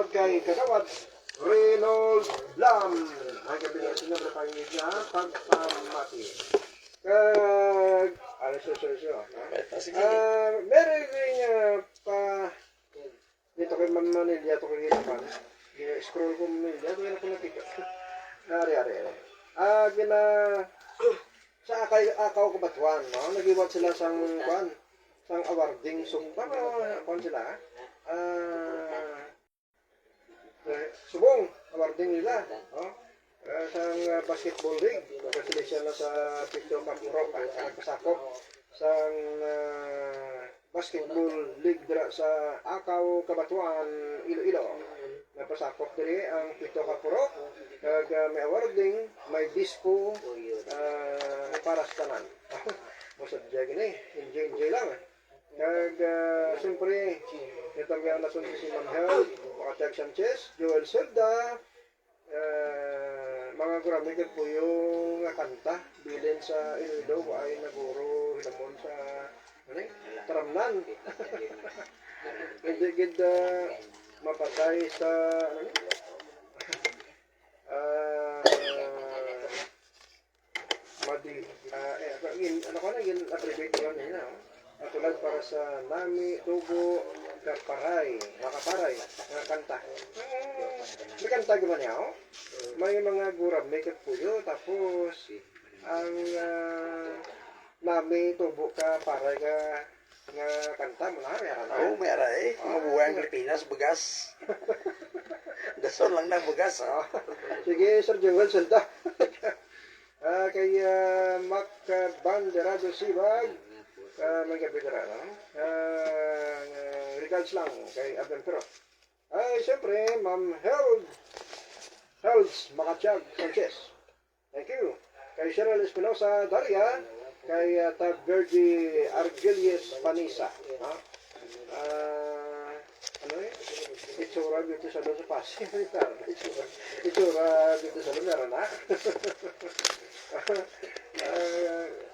tungkol kay Kagawad Reynolds Lam. Ang kabilang sinabi pangingid niya, pagpamati. Ano siya? Meron rin pa dito kay Manilya, ito kay Ginapan. Scroll ko Manilya, ito ko nakikita. Ari. Gina sa akaw kabatuan, no? Nagiwat sila sang awarding sumpa, kung sila, subong, awarding nila, no? Sang basketball league, kasi sila sa Pito Kapurok, ang nagpasakop sang basketball league dira sa Akaw Kabatuan, Iloilo. Napasakop diri ang Pito Kapurok, kag may awarding, may disco para sa tanan. Masadya gini, enjoy lang. Kag siyempre, itong yung nasunod si Manhel, Makatag Sanchez, Joel Selda, mga gramig po yung kanta bilin sa Iloilo ay naguro hinamon sa taramnan. Hindi gid mapatay sa abbreviate yun na tulad para sa Nami, Tubo, Kaparay, Makaparay, mga kanta. May kanta gano'n niya, oh? May mga gurab, may kapuyo, tapos ang Nami, Tubo, Kaparay, nga kanta mo na, meron na. Oo, meron eh. Mabuhay ang Pilipinas, bugas. Dasol lang ng bugas, oh. Sige, Sir Joel, salta. Kay Mac Banderado Sibag, may kapitara, no? Regards lang kay Abel Pero. Siyempre, Ma'am Helds Makachag Sanchez. Thank you. Kay Cheryl Espinosa Daria, kay Tagverdi Argelius Panisa. Ano eh? Itsura dito sa doon sa Pasig. Itsura dito sa doon, meron na.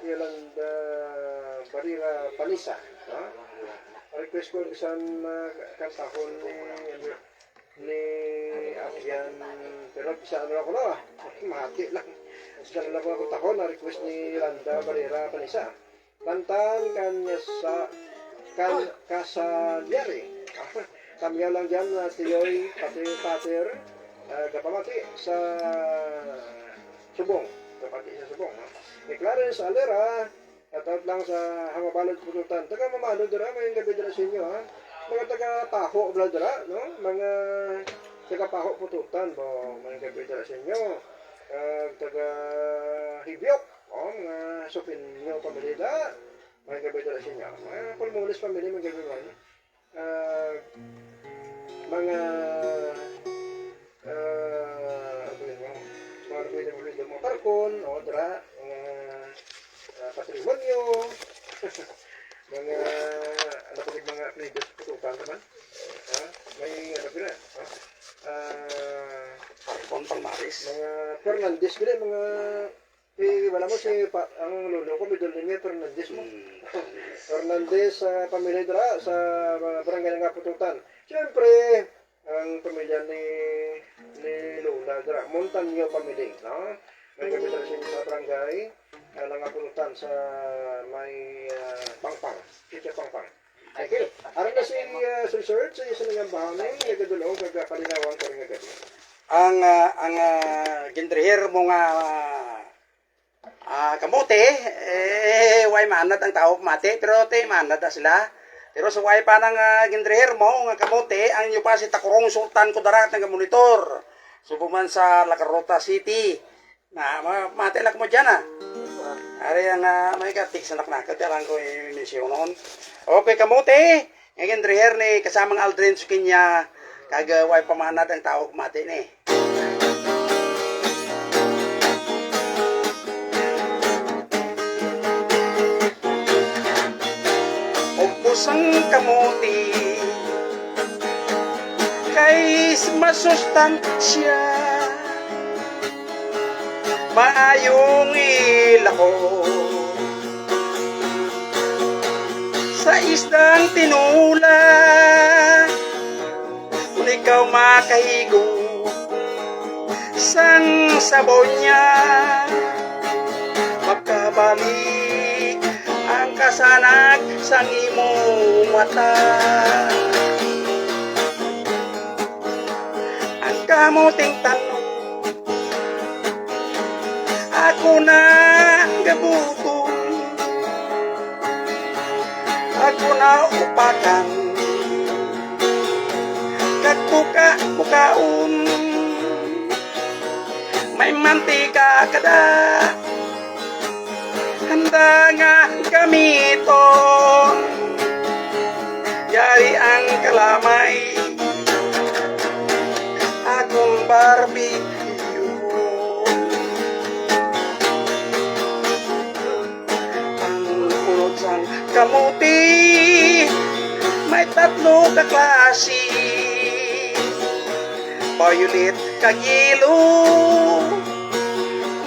Yolanda Barira Panisa. Request ko isang kantahon ni Akian, pero bisa ano ako na, mahati lang. Isa na lang ako tahon na request ni Yolanda Barira Panisa. Kantan kanya sa Kasalyari. Kamya lang dyan na tiyoy pater kapamati sa Subong. Kapati sa Subong. Kay Clarence Alera, katat lang sa Hamabalod Pututan. Taga Mamalo dira, may gabi dira sa inyo, ha? Mga taga-Paho bla dira, no? Mga taga-Paho Pututan, bo, may gabi dira sa inyo. Taga-Hibyok, mga Sopinyo pamilya, may gabi dira sa inyo. Mga Pulmulis pamilya, may gabi dira. Mga mga parkon, o dira, patrimonyo, mga mga pinidos putukan naman. May pila, Parkon, Palmaris. mga Fernandez pila, mga wala mo si ang lolo ko, midol niya Fernandez mo. Fernandez sa pamilya dira sa barangay nga Pututan. Siyempre, ang pamilya ni Lola dira, Montaño family, no? May kapitala siya sa barangay, nga Pututan sa may Pangpang, Chicha Pangpang. Okay, aron na si Sir sa isa nga bahanin, nagadulong kagapalinawan ko rin nga gabi. Ang gendrihir mo nga kamote, way manad ang tao mati, pero te manad na sila. Pero sa way pa ng gendrihir mo nga kamote, ang inyo pa si Takurong Sultan Kudarat ng monitor. Subuman sa Lacarota City. Na mati lang mo dyan, Ari ang may katik sa naknakat, yaran ko yung misyon noon. Okay, kamote, ang gendrihir ni kasamang Aldrin Sukinya, kagaway pamanad ang tao mati ni. Pusang kamuti kay masustansya maayong ilako sa isdang tinula ni ikaw makahigo sang sabaw niya. Magkabalik ang kasanag sang imong mata. Ang kamuting tanong ako na gabuton, ako na upakan kagbuka-bukaon. May mantika kada handa nga gamiton, yari ang kalamay akong barbecue. Ang unod sang kamuti may tatlo ka klase, violet kag yellow,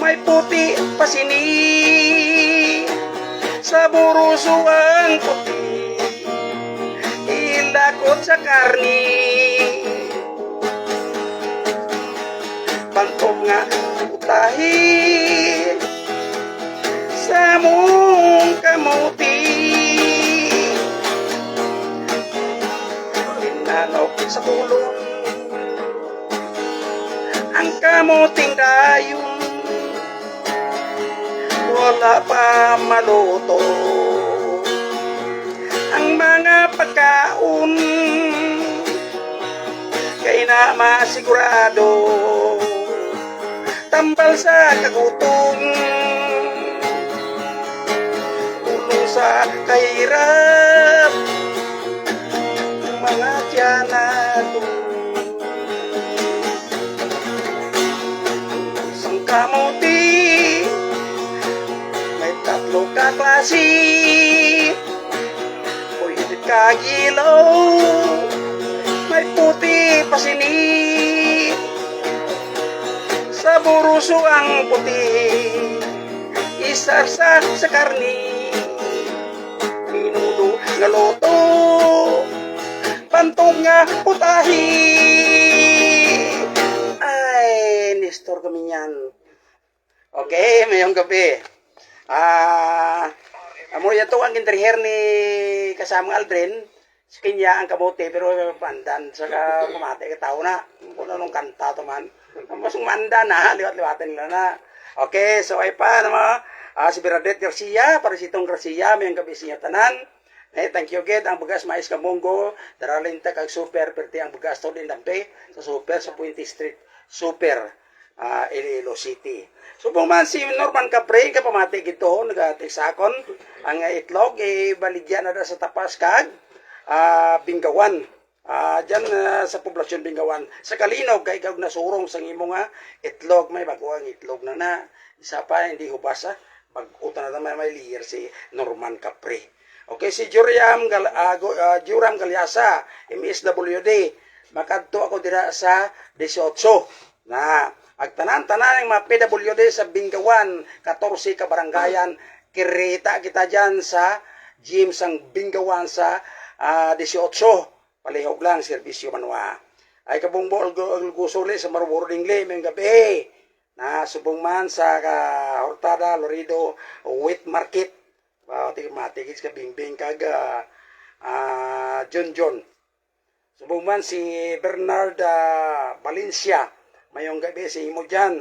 may puti pa sini. Sa buruso ang puti ilakot sa karni, bantog nga utahi sa mong kamuti. Linanok sa tulong ang kamuting dayon, wala pa maluto ang mga pagkaon, kay na masigurado tambal sa kagutom, ulo sa kahirap mga tiyanado. Isang kamuti may tatlo ka klase, pwede kagilaw, may puti pa sini. Sa buruso ang puti isarsa sa karni, minudo nga loto pantog nga putahi. Ay, Nestor kami yan. Okay, mayong gabi. Amo yato ang gintriher ni kasamang Aldrin, sa kanya ang kamote, pero pandan sa kumate ka tao na. Kung anong kanta to man. Masong manda na, liwat-liwatan nila na. Okay, so ay pa naman, si Bernadette Garcia, para si Tong Garcia, mayong gabi siya tanan. Thank you again. Ang bugas mais kamunggo, daralin ta kag super, perti ang bugas to din dampe, sa super, sa Puente Street, super, Iloilo City. So man si Norman Capre, kapamati gito, nag-teksakon, ang itlog, baligyan na sa tapas kag, Bingawan. Diyan sa poblasyon Bingawan. Sa Kalinog, kay ikaw nasurong sa imo nga itlog, may baguang itlog na. Isa pa, hindi hubasa. Pag-uta na naman may liyer si Norman Capre. Okay, si Joram Galyasa, MSWD. Makadto ako dira sa 18. Na, agtanan-tanan ng mga PWD sa Bingawan, 14 ka barangayan, kirita kita dyan sa gym sang Bingawan sa 18. Palihog lang, serbisyo manwa. Ay kabungbo gusuli sa Marubording Le, may gabi. Na subong man sa Hortada, Lorido, Wheat Market. Matikis ka bingbing kag John. Subong man si Bernard Valencia. Mayong gabi si imo dyan.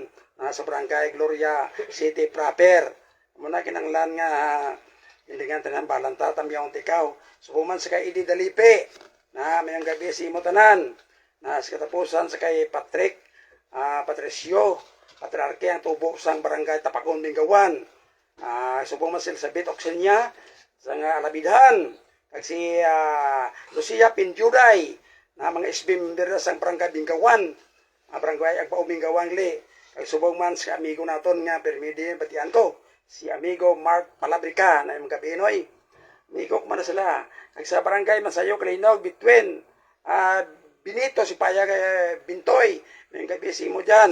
Sa Barangay Gloria City proper. Muna kinanglan nga hindi nga tanan balanta tamyaw tikaw. Subong man sa kay Idi Dalipe. Mayong gabi si imo tanan. Sa katapusan sa kay Patricio Patriarke ang tubo sang Barangay Tapakon Bingawan. Subong man si Elizabeth Oxenia sa nga Alabidhan. Kag si Lucia Pinjuday na mga SB member sang Barangay Bingawan. Barangay Agpao Bingawan Le. Kag subong man si amigo naton nga permidi batian ko. Si amigo Mark Palabrica na yung kabinoy. Amigo ko man na sila. Kag sa Barangay Masayo Kalinog between Benito si Paya Bintoy. May gabi si imo dyan.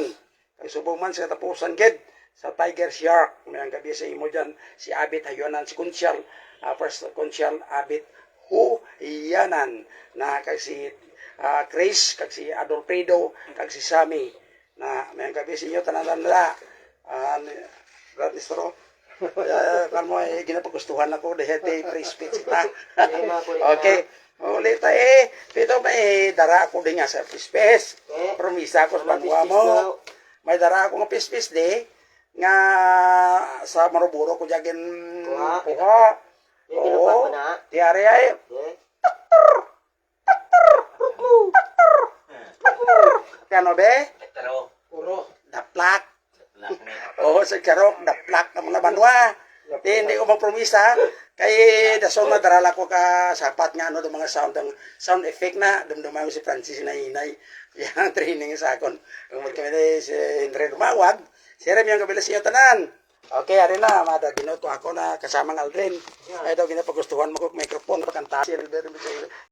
Kag subong man sa tapusan ged sa Tiger Shark. May gabi sa imo dyan si Abit Hayuanan si Kunsyal. First Kunsyal Abit Huyanan na kag si Chris, kag si Adolfredo, kag si Sammy. Na may gabi sa inyo, tanan-tanda. Brad Istro. Kan mo, ginapagustuhan ako, dahil free speech kita. Okay. Ulit Pito may dara ako din nga sa pispes. Promisa ko sa banwa mo. May dara ako nga pispes di. Nga sa Maruburo ko jagin puha. Oo. Tiyari ay. Kano be? Daplak. Oo, sa karok, daplak na mga banwa. Hindi ko magpromisa. Kay dason na darala ko ka sapat nga ano do mga sound effect na dumduman ko si Francis na inay yang training sa akon kung kami si Andre Dumawag si Rem yung kabila siya tanan. Okay, ari na mada ginoto ako na kasama ng Aldrin. Ay daw ginapagustuhan mo ko microphone pa kanta si Albert.